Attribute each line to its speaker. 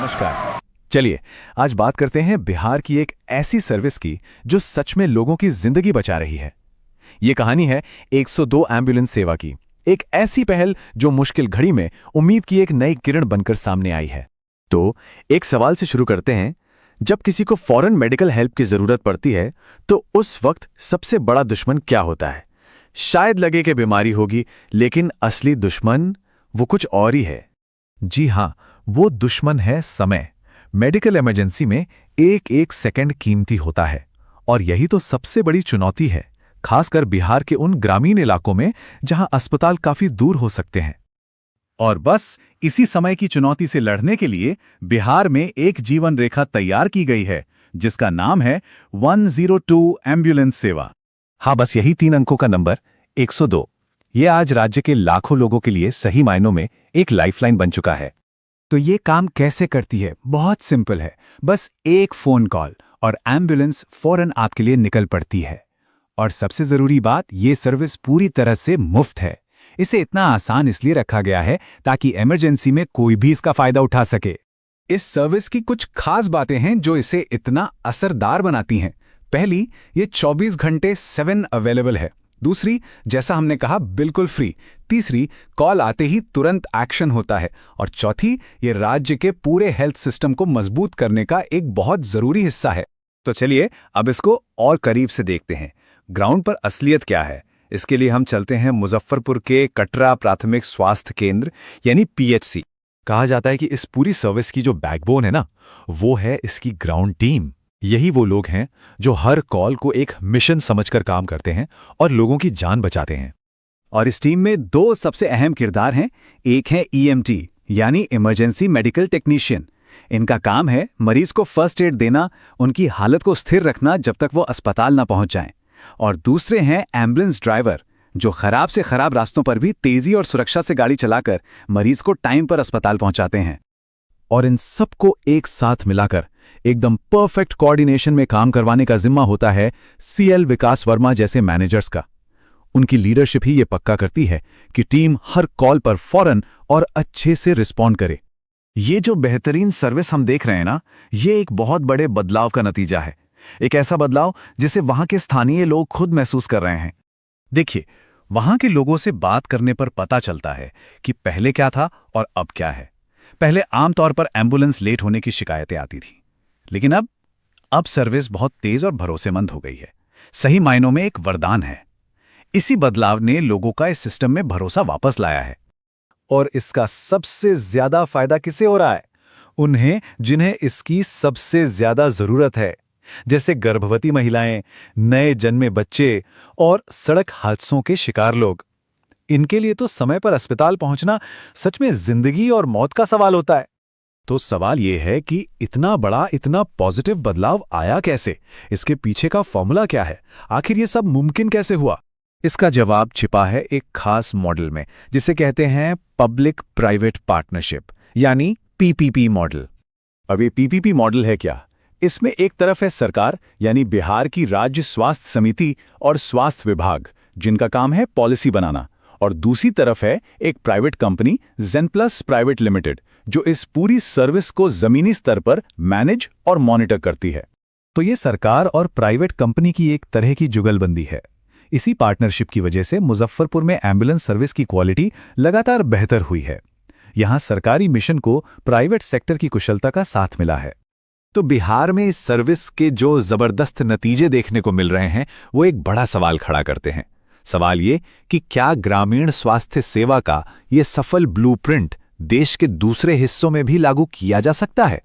Speaker 1: नमस्कार। चलिए आज बात करते हैं बिहार की एक ऐसी सर्विस की जो सच में लोगों की जिंदगी बचा रही है। ये कहानी है 102 एम्बुलेंस सेवा की, एक ऐसी पहल जो मुश्किल घड़ी में उम्मीद की एक नई किरण बनकर सामने आई है। तो एक सवाल से शुरू करते हैं। जब किसी को फौरन मेडिकल हेल्प की जरूरत पड़ती है तो उस वक्त सबसे बड़ा दुश्मन क्या होता है? शायद लगे कि बीमारी होगी, लेकिन असली दुश्मन वो कुछ और ही है। जी हां, वो दुश्मन है समय। मेडिकल इमरजेंसी में एक एक सेकंड कीमती होता है और यही तो सबसे बड़ी चुनौती है, खासकर बिहार के उन ग्रामीण इलाकों में जहां अस्पताल काफी दूर हो सकते हैं। और बस इसी समय की चुनौती से लड़ने के लिए बिहार में एक जीवन रेखा तैयार की गई है जिसका नाम है 102 एम्बुलेंस सेवा। हाँ, बस यही 3 अंकों का नंबर 102। ये आज राज्य के लाखों लोगों के लिए सही मायनों में एक लाइफलाइन बन चुका है।
Speaker 2: तो ये काम कैसे करती है? बहुत सिंपल है। बस एक फोन कॉल और एम्बुलेंस फौरन आपके लिए निकल पड़ती है। और सबसे जरूरी बात, ये सर्विस पूरी तरह से मुफ्त है। इसे इतना आसान इसलिए रखा गया है ताकि इमरजेंसी में कोई भी इसका फायदा उठा सके। इस सर्विस की कुछ खास बातें हैं जो इसे इतना असरदार बनाती हैं। पहली, ये 24 घंटे 7 अवेलेबल है। दूसरी, जैसा हमने कहा, बिल्कुल फ्री। तीसरी, कॉल आते ही तुरंत एक्शन होता है। और चौथी, ये राज्य के पूरे हेल्थ सिस्टम को मजबूत करने का एक बहुत जरूरी हिस्सा है।
Speaker 1: तो चलिए अब इसको और करीब से देखते हैं। ग्राउंड पर असलियत क्या है? इसके लिए हम चलते हैं मुजफ्फरपुर के कटरा प्राथमिक स्वास्थ्य केंद्र यानी पीएचसी। कहा जाता है कि इस पूरी सर्विस की जो बैकबोन है ना, वो है इसकी ग्राउंड टीम। यही वो लोग हैं जो हर कॉल को एक मिशन समझकर काम करते हैं और लोगों की जान बचाते हैं।
Speaker 2: और इस टीम में 2 सबसे अहम किरदार हैं। एक है ईएमटी यानी इमरजेंसी मेडिकल टेक्नीशियन। इनका काम है मरीज को फर्स्ट एड देना, उनकी हालत को स्थिर रखना जब तक वो अस्पताल ना पहुंच जाएं। और दूसरे हैं एम्बुलेंस ड्राइवर, जो खराब से खराब रास्तों पर भी तेजी और सुरक्षा से गाड़ी चलाकर मरीज को टाइम पर अस्पताल पहुंचाते हैं।
Speaker 1: और इन सबको एक साथ मिलाकर एकदम परफेक्ट कोऑर्डिनेशन में काम करवाने का जिम्मा होता है सीएल विकास वर्मा जैसे मैनेजर्स का। उनकी लीडरशिप ही ये पक्का करती है कि टीम हर कॉल पर फौरन और अच्छे से रिस्पॉन्ड करे। ये जो बेहतरीन सर्विस हम देख रहे हैं ना, ये एक बहुत बड़े बदलाव का नतीजा है। एक ऐसा बदलाव जिसे वहां के स्थानीय लोग खुद महसूस कर रहे हैं। देखिए, वहां के लोगों से बात करने पर पता चलता है कि पहले क्या था और अब क्या है। पहले आमतौर पर एम्बुलेंस लेट होने की शिकायतें आती थी, लेकिन अब सर्विस बहुत तेज और भरोसेमंद हो गई है। सही मायनों में एक वरदान है। इसी बदलाव ने लोगों का इस सिस्टम में भरोसा वापस लाया है। और इसका सबसे ज्यादा फायदा किसे हो रहा है? उन्हें जिन्हें इसकी सबसे ज्यादा जरूरत है, जैसे गर्भवती महिलाएं, नए जन्मे बच्चे और सड़क हादसों के शिकार लोग। इनके लिए तो समय पर अस्पताल पहुंचना सच में जिंदगी और मौत का सवाल होता है। तो सवाल यह है कि इतना बड़ा, इतना पॉजिटिव बदलाव आया कैसे? इसके पीछे का फॉर्मूला क्या है? आखिर ये सब मुमकिन कैसे हुआ? इसका जवाब छिपा है एक खास मॉडल में, जिसे कहते हैं पब्लिक प्राइवेट पार्टनरशिप यानी पीपीपी मॉडल। अब ये पीपीपी मॉडल है क्या? इसमें एक तरफ है सरकार यानी बिहार की राज्य स्वास्थ्य समिति और स्वास्थ्य विभाग, जिनका काम है पॉलिसी बनाना, और दूसरी तरफ है एक प्राइवेट कंपनी जेनप्लस प्राइवेट लिमिटेड, जो इस पूरी सर्विस को जमीनी स्तर पर मैनेज और मॉनिटर करती है। तो ये सरकार और प्राइवेट कंपनी की एक तरह की जुगलबंदी है। इसी पार्टनरशिप की वजह से मुजफ्फरपुर में एम्बुलेंस सर्विस की क्वालिटी लगातार बेहतर हुई है। यहां सरकारी मिशन को प्राइवेट सेक्टर की कुशलता का साथ मिला है। तो बिहार में इस सर्विस के जो जबरदस्त नतीजे देखने को मिल रहे हैं, वो एक बड़ा सवाल खड़ा करते हैं। सवाल ये कि क्या ग्रामीण स्वास्थ्य सेवा का ये सफल ब्लूप्रिंट देश के दूसरे हिस्सों में भी लागू किया जा सकता है?